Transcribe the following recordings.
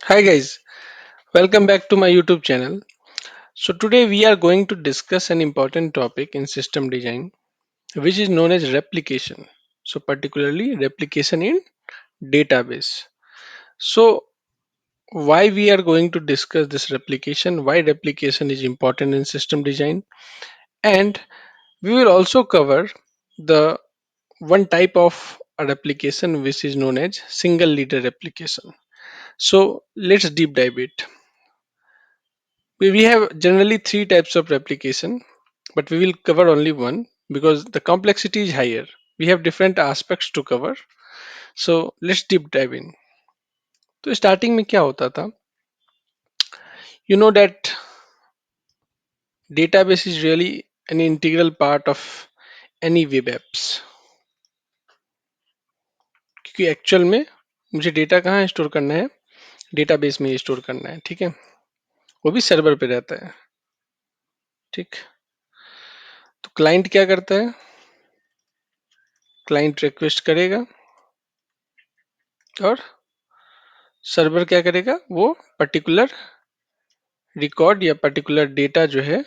Hi guys, welcome back to my YouTube channel. So today we are going to discuss an important topic in system design which is known as replication. So particularly replication in database. So why we are going to discuss this replication, why replication is important in system design, and we will also cover the one type of a replication which is known as single leader replication. So let's deep dive it. We have generally three types of replication, but we will cover only one because the complexity is higher. We have different aspects to cover. So let's deep dive in. तो starting में क्या होता था? You know that database is really an integral part of any web apps. क्योंकि actual में मुझे data कहाँ store करना है? डेटाबेस में स्टोर करना है, ठीक है? वो भी सर्वर पे रहता है, ठीक? तो क्लाइंट क्या करता है? क्लाइंट रिक्वेस्ट करेगा और सर्वर क्या करेगा? वो पर्टिकुलर रिकॉर्ड या पर्टिकुलर डेटा जो है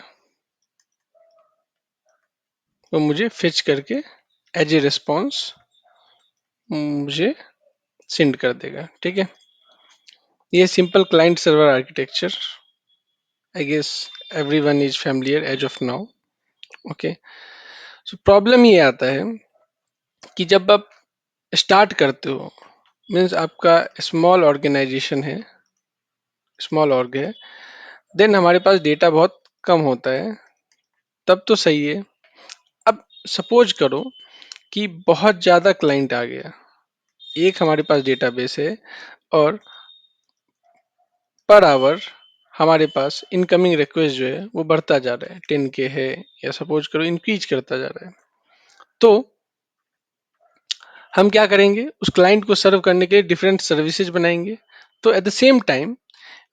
वो मुझे फेच करके एज ए रिस्पॉन्स मुझे सेंड कर देगा, ठीक है? ये simple client server architecture I guess everyone is familiar as of now. Okay, so problem ये आता है कि जब आप स्टार्ट करते हो, मीन्स आपका स्मॉल ऑर्गेनाइजेशन है, स्मॉल ऑर्ग है, देन हमारे पास डेटा बहुत कम होता है, तब तो सही है. अब सपोज करो कि बहुत ज़्यादा क्लाइंट आ गया, एक हमारे पास डेटाबेस है और पर आवर हमारे पास इनकमिंग रिक्वेस्ट जो है वो बढ़ता जा रहा है, 10K है या सपोज करो इंक्रीज करता जा रहा है. तो हम क्या करेंगे, उस क्लाइंट को सर्व करने के लिए डिफरेंट सर्विसेज बनाएंगे. तो at the same time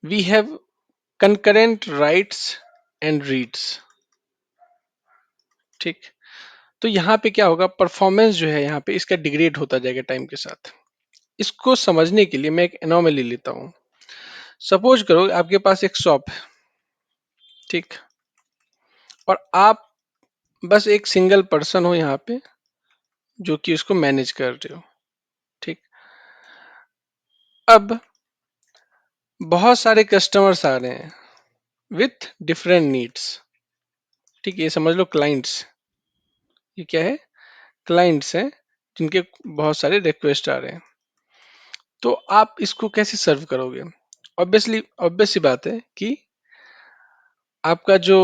we have concurrent writes and reads, ठीक? तो यहाँ पे क्या होगा, परफॉर्मेंस जो है यहाँ पे इसका डिग्रेड होता जाएगा टाइम के साथ. इसको समझने के लिए मैं एक एनोमली लेता हूँ. सपोज करो आपके पास एक शॉप है, ठीक, और आप बस एक सिंगल पर्सन हो यहाँ पे जो कि उसको मैनेज कर रहे हो, ठीक? अब बहुत सारे कस्टमर्स आ रहे हैं विथ डिफरेंट नीड्स, ठीक? ये समझ लो क्लाइंट्स, ये क्या है? क्लाइंट्स हैं जिनके बहुत सारे रिक्वेस्ट आ रहे हैं. तो आप इसको कैसे सर्व करोगे? ऑब्वियसली ऑब्वियस सी बात है कि आपका जो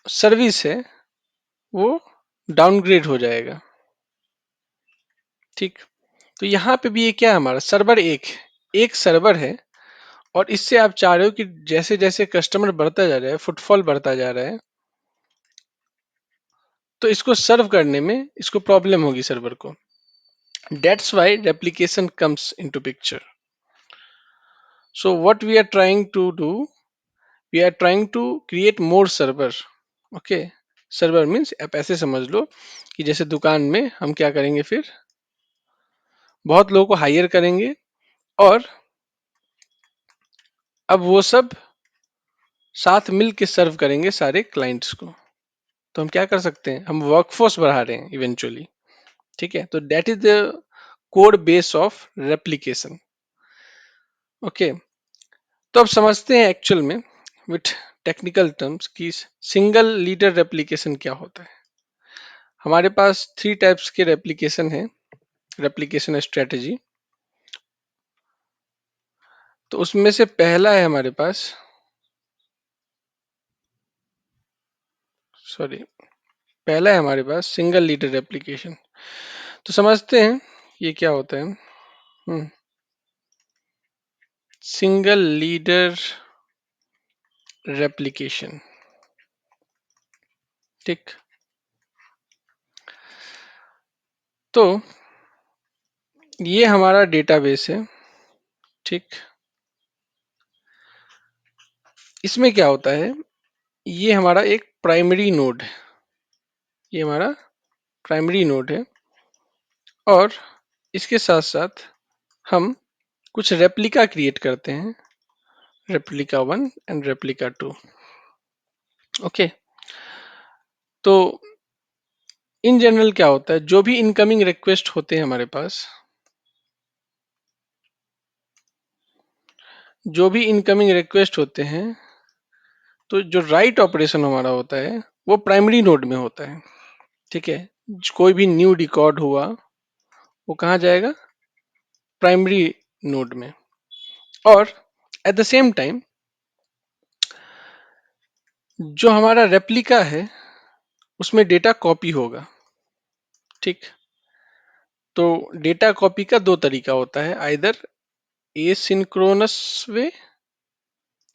सर्विस है वो डाउनग्रेड हो जाएगा, ठीक? तो यहाँ पे भी ये क्या है, हमारा सर्वर एक सर्वर है, और इससे आप चाह रहे हो कि जैसे जैसे कस्टमर बढ़ता जा रहा है, फुटफॉल बढ़ता जा रहा है, तो इसको सर्व करने में इसको प्रॉब्लम होगी सर्वर को. That's why replication comes into picture. So what we are trying to do, we are trying to create more server. Okay, server means आप ऐसे समझ लो कि जैसे दुकान में हम क्या करेंगे, फिर बहुत लोगों को हायर करेंगे और अब वो सब साथ मिल के सर्व करेंगे सारे क्लाइंट्स को. तो हम क्या कर सकते हैं, हम वर्कफोर्स बढ़ा रहे हैं इवेंचुअली, ठीक है? तो that is the code base of replication. Okay, तो अब समझते हैं एक्चुअल में विथ टेक्निकल टर्म्स की सिंगल लीडर रेप्लिकेशन क्या होता है. हमारे पास थ्री टाइप्स के रेप्लिकेशन है, रेप्लिकेशन स्ट्रेटजी. तो उसमें से पहला है हमारे पास, सॉरी, पहला है हमारे पास सिंगल लीडर रेप्लिकेशन. तो समझते हैं ये क्या होता है. सिंगल लीडर रेप्लिकेशन, ठीक? तो ये हमारा डेटाबेस है, ठीक? इसमें क्या होता है, ये हमारा एक प्राइमरी नोड है, ये हमारा प्राइमरी नोड है, और इसके साथ साथ हम कुछ रेप्लिका क्रिएट करते हैं रेप्लिका 1 एंड रेप्लिका 2। ओके, तो इन जनरल क्या होता है, जो भी इनकमिंग रिक्वेस्ट होते हैं हमारे पास, जो भी इनकमिंग रिक्वेस्ट होते हैं, तो जो राइट ऑपरेशन हमारा होता है वो प्राइमरी नोड में होता है। ठीक है, कोई भी न्यू रिकॉर्ड हुआ वो कहाँ जाएगा, प्राइमरी नोड में। और एट द सेम टाइम जो हमारा रेप्लिका है उसमें डेटा कॉपी होगा। ठीक, तो डेटा कॉपी का दो तरीका होता है, आइदर एसिंक्रोनस वे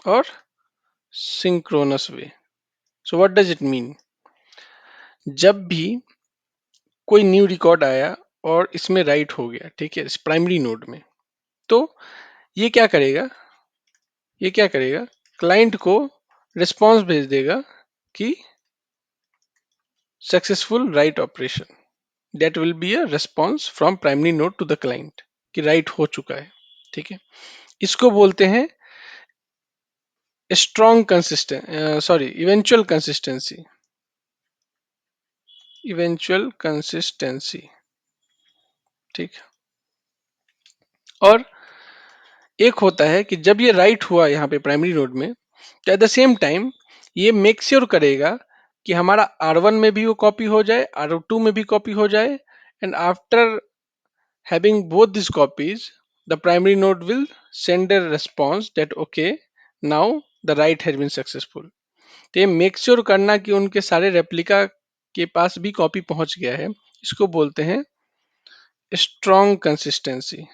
और synchronous way. So what does it mean, जब भी कोई न्यू रिकॉर्ड आया और इसमें राइट हो गया, ठीक है, इस प्राइमरी नोड में, तो ये क्या करेगा, ये क्या करेगा, क्लाइंट को रिस्पांस भेज देगा कि successful write operation, that will be a response from primary node to the client कि राइट हो चुका है। ठीक है, इसको बोलते हैं strong consistent sorry eventual consistency, eventual consistency. ठीक, और एक होता है कि जब ये राइट हुआ यहाँ पे प्राइमरी नोड में, तो एट द सेम टाइम ये मेक श्योर करेगा कि हमारा R1 में भी वो कॉपी हो जाए, R2 में भी कॉपी हो जाए, and after having both this copies the primary node will send a response that okay now the write has been successful. तो ये मेक श्योर करना कि उनके सारे रेप्लिका के पास भी कॉपी पहुंच गया है, इसको बोलते हैं स्ट्रॉन्ग कंसिस्टेंसी।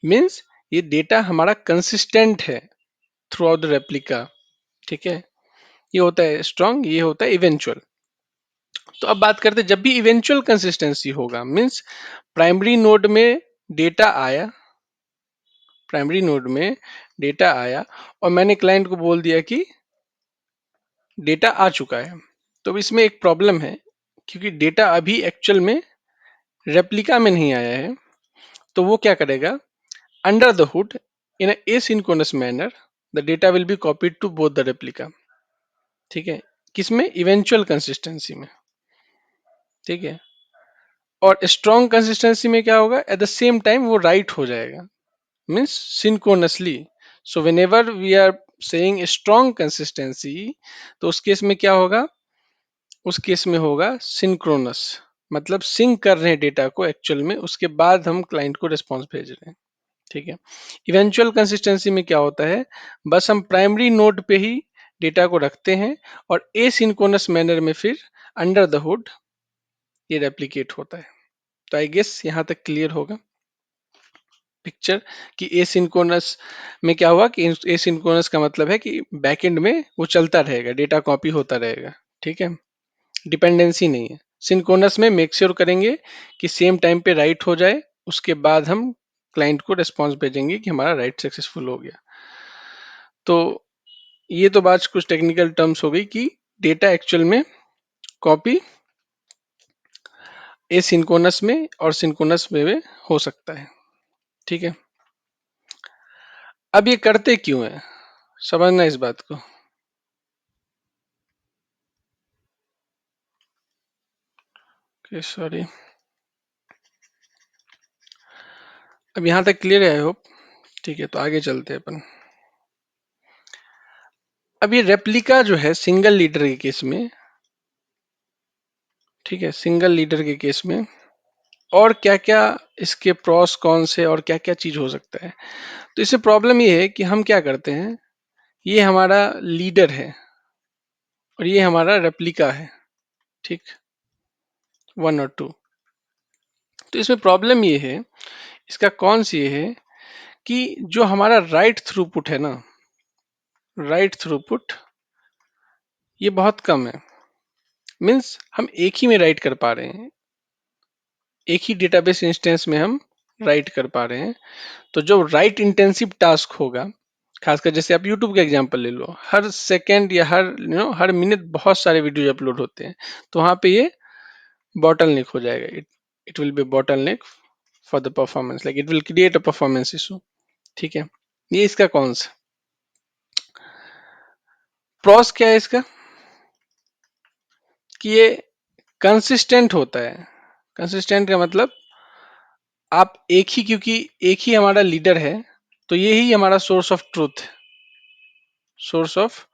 मीन्स ये डेटा हमारा कंसिस्टेंट है थ्रू आउट द रेप्लिका। ठीक है, ये होता है स्ट्रॉन्ग, ये होता है इवेंचुअल। तो अब बात करते हैं, जब भी इवेंचुअल कंसिस्टेंसी होगा, मीन्स प्राइमरी नोड में डेटा आया, प्राइमरी नोड में डेटा आया और मैंने क्लाइंट को बोल दिया कि डेटा आ चुका है, तो इसमें एक प्रॉब्लम है क्योंकि डेटा अभी एक्चुअल में रेप्लिका में नहीं आया है। तो वो क्या करेगा, under the hood in asynchronous manner the data will be copied to both the replica. ठीक है, किसमें, इवेंचुअल कंसिस्टेंसी में। ठीक है, और स्ट्रॉन्ग कंसिस्टेंसी में क्या होगा, एट द सेम टाइम वो राइट हो जाएगा, means synchronously. So whenever we are saying strong consistency, तो उस केस में क्या होगा, उस केस में होगा सिंक्रोनस, मतलब सिंक कर रहे हैं डेटा को एक्चुअल में, उसके बाद हम क्लाइंट को रिस्पॉन्स भेज रहे हैं। ठीक है, इवेंचुअल कंसिस्टेंसी में क्या होता है, बस हम प्राइमरी नोड पे ही डेटा को रखते हैं और एसिंक्रोनस मैनर में फिर अंडर द हुड ये रेप्लिकेट होता है। तो आई गेस यहाँ तक क्लियर होगा पिक्चर कि एसिंक्रोनस में क्या हुआ, कि एसिंक्रोनस का मतलब है कि बैकएंड में वो चलता रहेगा, डेटा कॉपी होता रहेगा। ठीक है, डिपेंडेंसी नहीं है। सिंक्रोनस में मेक श्योर करेंगे कि सेम टाइम पे राइट हो जाए, उसके बाद हम क्लाइंट को रिस्पॉन्स भेजेंगे कि हमारा राइट सक्सेसफुल हो गया। तो ये तो बात कुछ टेक्निकल टर्म्स हो गई कि डेटा एक्चुअल में कॉपी एसिंक्रोनस में और सिंक्रोनस में हो सकता है। ठीक है, अब ये करते क्यों है, समझना इस बात को। सॉरी, अब यहां तक क्लियर है आई होप। ठीक है, तो आगे चलते हैं अपन। अब ये रेप्लिका जो है सिंगल लीडर के केस में, ठीक है, सिंगल लीडर के केस में और क्या क्या इसके प्रॉस कौन से और क्या क्या चीज हो सकता है। तो इससे प्रॉब्लम ये है कि हम क्या करते हैं, ये हमारा लीडर है और ये हमारा रेप्लिका है। ठीक, 1 और 2। तो इसमें प्रॉब्लम ये है, इसका कौन सी ये है कि जो हमारा राइट थ्रूपुट है ना, राइट थ्रूपुट ये बहुत कम है। मीन्स हम एक ही में राइट कर पा रहे हैं, एक ही डेटाबेस इंस्टेंस में हम राइट कर पा रहे हैं। तो जो राइट इंटेंसिव टास्क होगा, खासकर जैसे आप YouTube का एग्जांपल ले लो, हर सेकंड या हर मिनट बहुत सारे वीडियो अपलोड होते हैं, तो वहां पे ये बॉटल नेक हो जाएगा, it will be bottle neck for the performance, like it will create a performance issue. ठीक है, ये इसका कौन सा, प्रोस क्या है इसका कि ये कंसिस्टेंट होता है। कंसिस्टेंट का मतलब आप एक ही, क्योंकि एक ही हमारा लीडर है तो ये ही हमारा source of truth, source of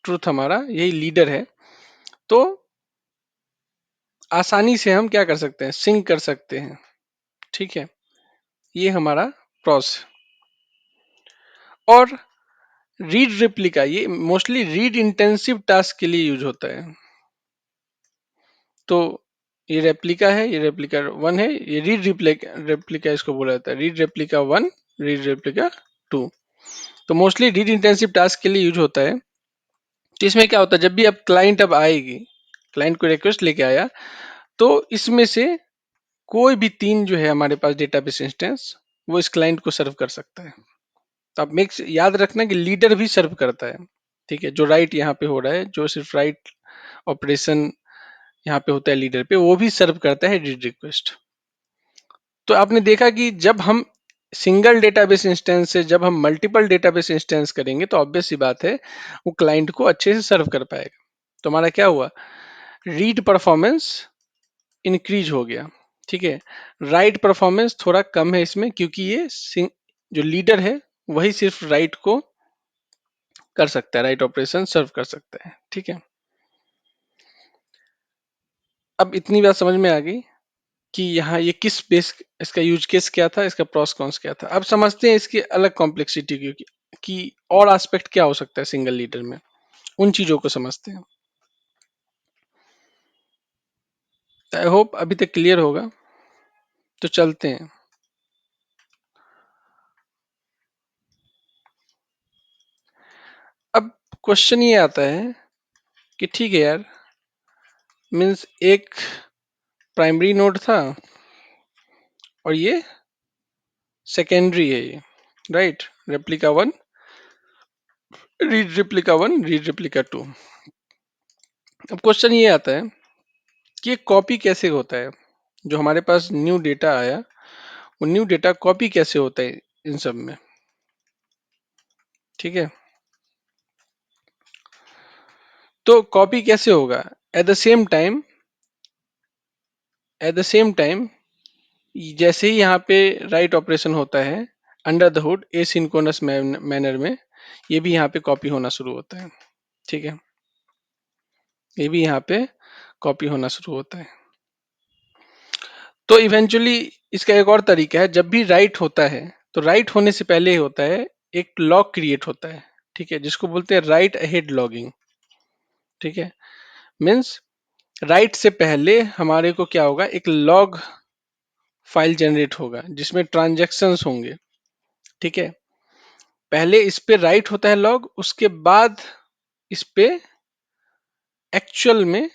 truth हमारा यही लीडर है। तो आसानी से हम क्या कर सकते हैं, सिंक कर सकते हैं। ठीक है, ये हमारा प्रोस। और रीड रिप्लिका ये मोस्टली रीड इंटेंसिव टास्क के लिए यूज होता है। तो ये रेप्लिका है, ये रेप्लिका वन है, ये रीड रिप्लिका रेप्लिका इसको बोला जाता है, read replica one, read replica two. तो मोस्टली रीड इंटेंसिव टास्क के लिए यूज होता है। तो इसमें क्या होता है, जब भी अब क्लाइंट अब आएगी, क्लाइंट को रिक्वेस्ट लेके आया, तो इसमें से कोई भी तीन जो है हमारे पास डेटाबेस इंस्टेंस वो इस क्लाइंट को सर्व कर सकता है। तो आप मेक याद रखना कि लीडर भी सर्व करता है। ठीक है, जो राइट यहाँ पे हो रहा है, जो सिर्फ राइट ऑपरेशन यहाँ पे होता है लीडर पे, वो भी सर्व करता है रीड रिक्वेस्ट। तो आपने देखा कि जब हम सिंगल डेटाबेस इंस्टेंस से जब हम मल्टीपल डेटाबेस इंस्टेंस करेंगे तो ऑब्वियस सी बात है वो क्लाइंट को अच्छे से सर्व कर पाएगा। तो हमारा क्या हुआ, रीड परफॉर्मेंस इंक्रीज हो गया। ठीक है, राइट परफॉर्मेंस थोड़ा कम है इसमें, क्योंकि ये जो लीडर है वही सिर्फ राइट को कर सकता है, राइट ऑपरेशन सर्व कर सकता है। ठीक है, अब इतनी बात समझ में आ गई कि यहाँ ये किस बेस, इसका यूज केस क्या था, इसका प्रोस कॉन्स क्या था। अब समझते हैं इसकी अलग कॉम्प्लेक्सिटी की और एस्पेक्ट क्या हो सकता है सिंगल लीडर में, उन चीजों को समझते हैं। आई होप अभी तक क्लियर होगा। तो चलते हैं। अब क्वेश्चन ये आता है कि ठीक है यार, मीन्स एक प्राइमरी नोड था और ये सेकेंडरी है, ये write, replica one, read replica one, read replica two. अब क्वेश्चन ये आता है कि कॉपी कैसे होता है, जो हमारे पास न्यू डेटा आया वो न्यू डेटा कॉपी कैसे होता है इन सब में। ठीक है, तो कॉपी कैसे होगा, at the same time, eight the same time जैसे ही यहाँ पे राइट ऑपरेशन होता है under the hood asynchronous manner में, ये भी यहाँ पे कॉपी होना शुरू होता है। ठीक है, ये भी यहाँ पे कॉपी होना शुरू होता है। तो इवेंचुअली इसका एक और तरीका है, जब भी राइट होता है तो राइट होने से पहले होता है एक लॉग क्रिएट होता है। ठीक है, जिसको बोलते हैं राइट अहेड लॉगिंग। ठीक है, मीन्स राइट से पहले हमारे को क्या होगा, एक लॉग फाइल जनरेट होगा जिसमें ट्रांजैक्शंस होंगे। ठीक है, पहले इस पे राइट होता है लॉग, उसके बाद इस पे एक्चुअल में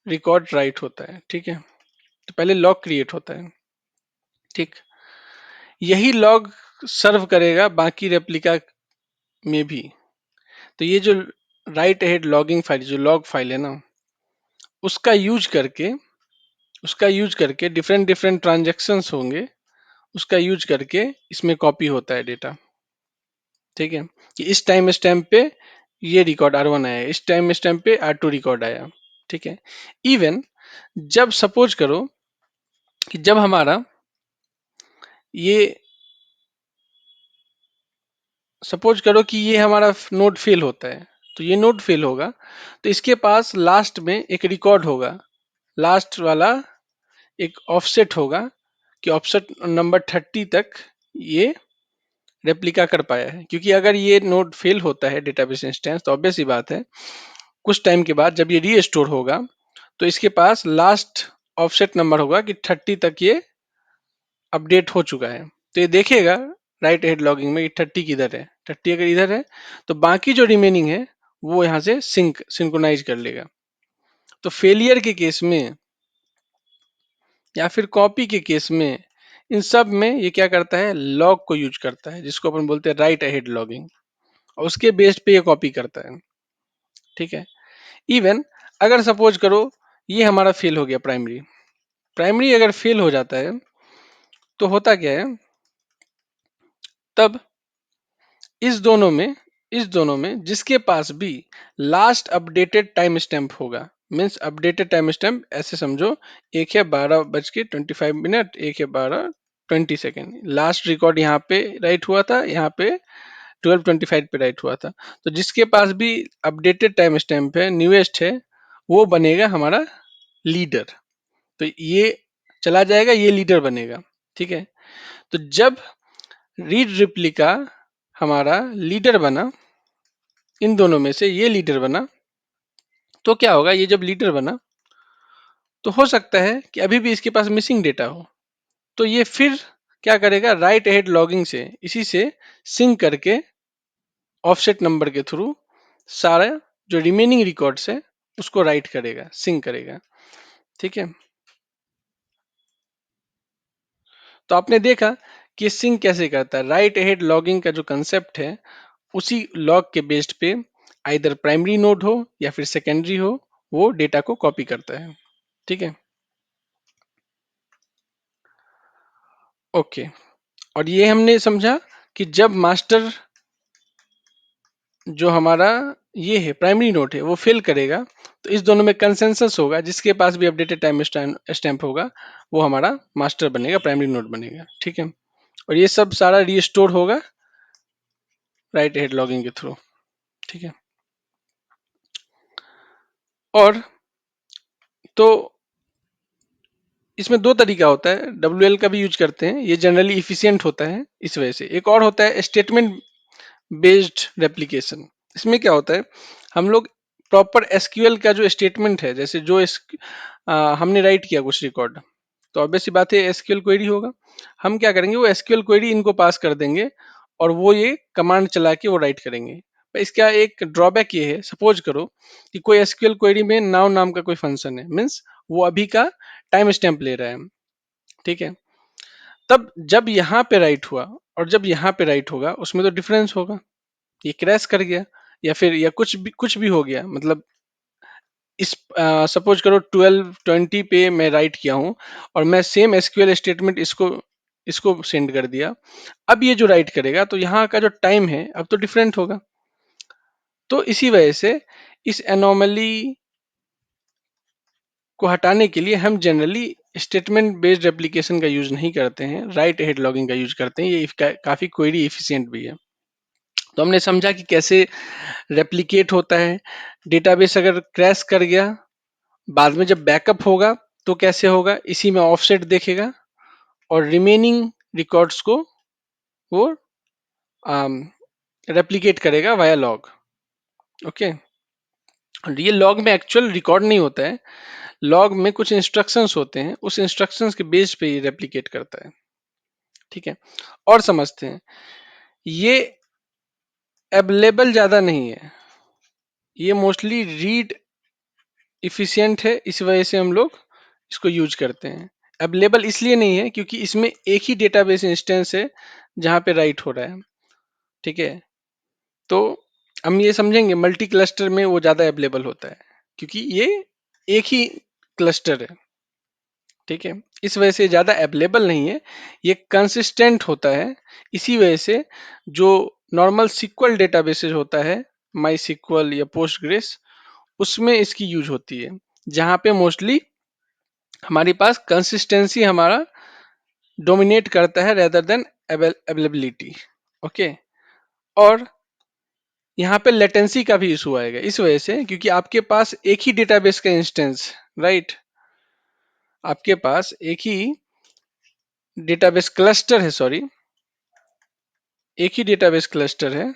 रिकॉर्ड राइट होता है। ठीक है, तो पहले लॉग क्रिएट होता है। ठीक, यही लॉग सर्व करेगा बाकी रेप्लिका में भी। तो ये जो राइट अहेड लॉगिंग फाइल, जो लॉग फाइल है ना, उसका यूज करके उसका यूज करके डिफरेंट डिफरेंट ट्रांजेक्शन्स होंगे, उसका यूज करके इसमें कॉपी होता है डेटा। ठीक है, कि इस टाइम स्टैम्प पे ये रिकॉर्ड R1 आया, इस टाइम स्टैम्प पे R2 रिकॉर्ड आया। ठीक है, इवन जब सपोज करो कि जब हमारा ये सपोज करो कि ये हमारा नोड फेल होता है, तो ये नोड फेल होगा तो इसके पास लास्ट में एक रिकॉर्ड होगा, लास्ट वाला एक ऑफसेट होगा कि ऑफसेट नंबर 30 तक ये रेप्लिका कर पाया है। क्योंकि अगर ये नोड फेल होता है डेटाबेस इंस्टेंस, तो ऑब्वियस सी बात है कुछ टाइम के बाद जब ये रीस्टोर होगा तो इसके पास लास्ट ऑफसेट नंबर होगा कि 30 तक ये अपडेट हो चुका है। तो ये देखेगा राइट हेड लॉगिंग में 30 किधर है, 30 अगर इधर है तो बाकी जो रिमेनिंग है वो यहाँ से सिंक्रोनाइज कर लेगा। तो फेलियर के केस में या फिर कॉपी के केस में, इन सब में ये क्या करता है, लॉग को यूज करता है, जिसको अपन बोलते हैं राइट अहेड लॉगिंग, और उसके बेस पे ये कॉपी करता है। ठीक है, इवन अगर सपोज करो ये हमारा फेल हो गया, प्राइमरी प्राइमरी अगर फेल हो जाता है तो होता क्या है, तब इस दोनों में इस दोनों में जिसके पास भी लास्ट अपडेटेड टाइम स्टैम्प होगा, मीन्स अपडेटेड टाइम स्टैम्प ऐसे समझो, एक है 12:25, एक है 12:20, लास्ट रिकॉर्ड यहाँ पे राइट हुआ था, यहाँ पे 12:25 पे राइट हुआ था। तो जिसके पास भी अपडेटेड टाइम स्टैम्प है, न्यूएस्ट है, वो बनेगा हमारा लीडर। तो ये चला जाएगा, ये लीडर बनेगा। ठीक है, तो जब रीड रिप्लिका हमारा लीडर बना, इन दोनों में से ये लीडर बना, तो क्या होगा, ये जब लीडर बना तो हो सकता है कि अभी भी इसके पास मिसिंग डेटा हो, तो ये फिर क्या करेगा, राइट अहेड लॉगिंग से इसी से सिंक करके ऑफसेट नंबर के थ्रू सारा जो रिमेनिंग रिकॉर्ड्स है उसको राइट करेगा, सिंक करेगा। ठीक है, तो आपने देखा कि सिंक कैसे करता है। राइट अहेड लॉगिंग का जो कंसेप्ट है, उसी लॉग के बेस्ड पे आइदर प्राइमरी नोड हो या फिर सेकेंडरी हो, वो डेटा को कॉपी करता है। ठीक है, ओके। और ये हमने समझा कि जब मास्टर जो हमारा ये है प्राइमरी नोट है वो फेल करेगा, तो इस दोनों में कंसेंसस होगा, जिसके पास भी अपडेटेड टाइम स्टैम्प होगा वो हमारा मास्टर बनेगा, प्राइमरी नोट बनेगा। ठीक है, और ये सब सारा रीस्टोर होगा राइट हेड लॉगिंग के थ्रू। ठीक है, और तो इसमें दो तरीका होता है, डब्ल्यू का भी यूज करते हैं, ये जनरली इफिशियंट होता है इस वजह से। एक और होता है स्टेटमेंट बेस्ड रेप्लिकेशन। इसमें क्या होता है, हम लोग प्रॉपर एसक्यूएल का जो स्टेटमेंट है, जैसे जो हमने राइट किया कुछ रिकॉर्ड, तो ऑब्वियस सी बात है एसक्यूएल क्वेरी होगा, हम क्या करेंगे, वो एसक्यूएल क्वेरी इनको पास कर देंगे और वो ये कमांड चला के वो राइट करेंगे। पर इसका एक ड्रॉबैक ये है, सपोज करो कि कोई एसक्यूएल क्वेरी में नाउ नाम का कोई फंक्शन है, मीन्स वो अभी का टाइम स्टैम्प ले रहा है। ठीक है, तब जब यहाँ पे राइट हुआ और जब यहाँ पे राइट होगा उसमें तो डिफरेंस होगा, ये क्रैश कर गया या फिर या कुछ भी हो गया, मतलब इस सपोज करो 12:20 पे मैं राइट किया हूँ और मैं सेम एसक्यूएल स्टेटमेंट इसको इसको सेंड कर दिया, अब ये जो राइट करेगा तो यहाँ का जो टाइम है अब तो डिफरेंट होगा। तो इसी वजह से इस एनोमली को हटाने के लिए हम जनरली स्टेटमेंट बेस्ड एप्लीकेशन का यूज नहीं करते हैं, राइट हेड लॉगिंग का यूज करते हैं, ये काफी क्वेरी एफिशिएंट भी है। तो हमने समझा कि कैसे रेप्लिकेट होता है, डेटाबेस अगर क्रैश कर गया, बाद में जब बैकअप होगा तो कैसे होगा, इसी में ऑफसेट देखेगा और रिमेनिंग रिकॉर्ड्स को वो रेप्लिकेट करेगा वाया लॉग। ओके, ये लॉग में एक्चुअल रिकॉर्ड नहीं होता है, लॉग में कुछ इंस्ट्रक्शंस होते हैं, उस इंस्ट्रक्शंस के बेस पे ये रेप्लिकेट करता है। ठीक है, और समझते हैं, ये अवेलेबल ज्यादा नहीं है, ये मोस्टली रीड इफिशिएंट है, इस वजह से हम लोग इसको यूज करते हैं। अवेलेबल इसलिए नहीं है क्योंकि इसमें एक ही डेटाबेस इंस्टेंस है जहां पे राइट हो रहा है। ठीक है, तो हम ये समझेंगे मल्टी क्लस्टर में वो ज्यादा अवेलेबल होता है क्योंकि ये एक ही क्लस्टर है। ठीक है, इस वजह से ज्यादा अवेलेबल नहीं है, ये कंसिस्टेंट होता है। इसी वजह से जो नॉर्मल सिक्वल डेटाबेसेस होता है, माई सिक्वल या पोस्टग्रेस, उसमें इसकी यूज होती है, जहां पे मोस्टली हमारे पास कंसिस्टेंसी हमारा डोमिनेट करता है रेदर देन अवेलेबिलिटी। ओके, और यहाँ पे लेटेंसी का भी इशू आएगा इस वजह से क्योंकि आपके पास एक ही डेटाबेस का इंस्टेंस, राइट, आपके पास एक ही डेटाबेस क्लस्टर है, सॉरी, एक ही डेटाबेस क्लस्टर है,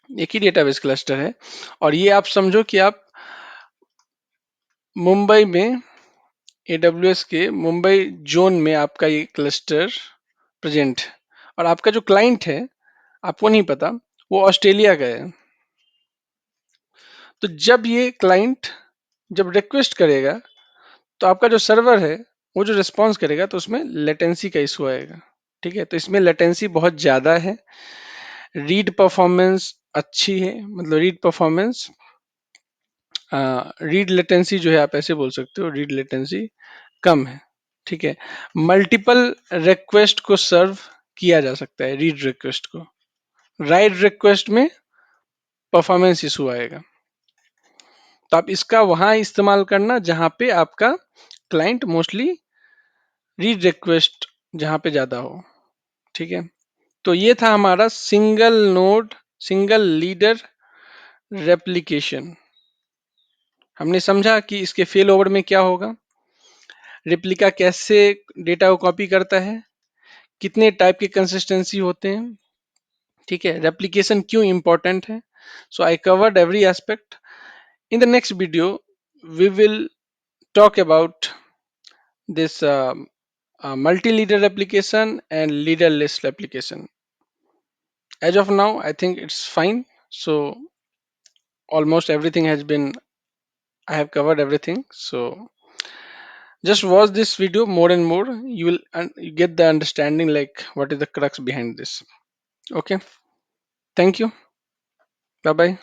एक ही डेटाबेस क्लस्टर है। और ये आप समझो कि आप मुंबई में एडब्ल्यूएस के मुंबई जोन में आपका ये क्लस्टर प्रेजेंट है और आपका जो क्लाइंट है आपको नहीं पता, वो ऑस्ट्रेलिया का है। तो जब ये क्लाइंट जब रिक्वेस्ट करेगा तो आपका जो सर्वर है वो जो रिस्पॉन्स करेगा तो उसमें लेटेंसी का इशू आएगा। ठीक है, तो इसमें लेटेंसी बहुत ज़्यादा है, रीड परफॉर्मेंस अच्छी है, मतलब रीड परफॉर्मेंस, रीड लेटेंसी जो है आप ऐसे बोल सकते हो, रीड लेटेंसी कम है। ठीक है, मल्टीपल रिक्वेस्ट को सर्व किया जा सकता है रीड रिक्वेस्ट को। राइट रिक्वेस्ट में परफॉर्मेंस इशू आएगा। तो आप इसका वहां इस्तेमाल करना जहां पे आपका क्लाइंट मोस्टली रीड रिक्वेस्ट जहां पे ज्यादा हो। ठीक है, तो ये था हमारा single node single leader replication. हमने समझा कि इसके फेल ओवर में क्या होगा, रिप्लिका कैसे डेटा को कॉपी करता है, कितने टाइप के कंसिस्टेंसी होते हैं, ठीक है, रेप्लिकेशन क्यों इंपॉर्टेंट है। So I covered every aspect. In the next video we will talk about this multi-leader replication and leaderless replication. As of now, I think it's fine. So almost everything has been, I have covered everything. So just watch this video more and more. You will you get the understanding like what is the crux behind this. Okay. Thank you. Bye bye.